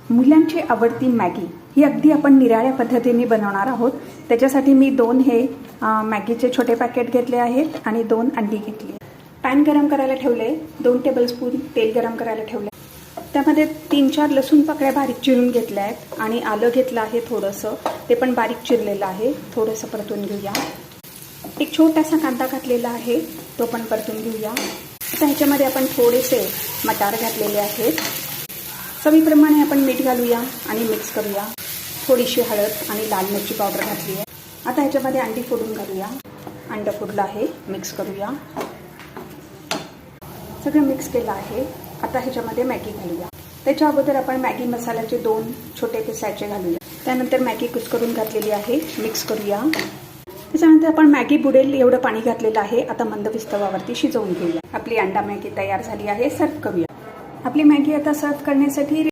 मुलांची आवडती मॅगी ही अगदी आपण निराळ्या पद्धतीने बनवणार आहोत। त्याच्यासाठी मी 2 हे मॅगीचे छोटे पॅकेट घेतले आहेत आणि 2 अंडी घेतली। पॅन गरम करायला ठेवले, 2 टेबलस्पून तेल गरम करायला ठेवले। त्यामध्ये 3-4 लसूण पाकळ्या बारीक चिरून घेतल्या आहेत आणि आलं घेतलं आहे थोडंसं, ते पण बारीक चिरलेलं आहे, थोडंसं परतून घेऊया। एक छोटासा कांदा घातलेला आहे, तो पण परतून घेऊया। आता ह्याच्यामध्ये आपण थोडेसे मटार घातलेले आहेत। चवीप्रमाणे आपण मीठ घालूया आणि मिक्स करूया। थोडीशी हळद आणि लाल मिरची पावडर घातली आहे। आता ह्याच्यामध्ये अंडी फोडून घालूया। अंडं फोडलं आहे, मिक्स करूया। सगळं मिक्स केलं आहे। आता ह्याच्यामध्ये मॅगी घालूया। त्याच्या अगोदर आपण मॅगी मसाल्याचे 2 छोटे सॅचे घालूया। त्यानंतर मॅगी कुस्करून घातलेली आहे, मिक्स करूया। त्याच्यानंतर आपण मॅगी बुडेल एवढं पाणी घातलेलं आहे। आता मंद विस्तवावरती शिजवून घेऊया। आपली अंडा मॅगी तयार झाली आहे, सर्व करूया। आपली मॅगी आता सर्व करण्यासाठी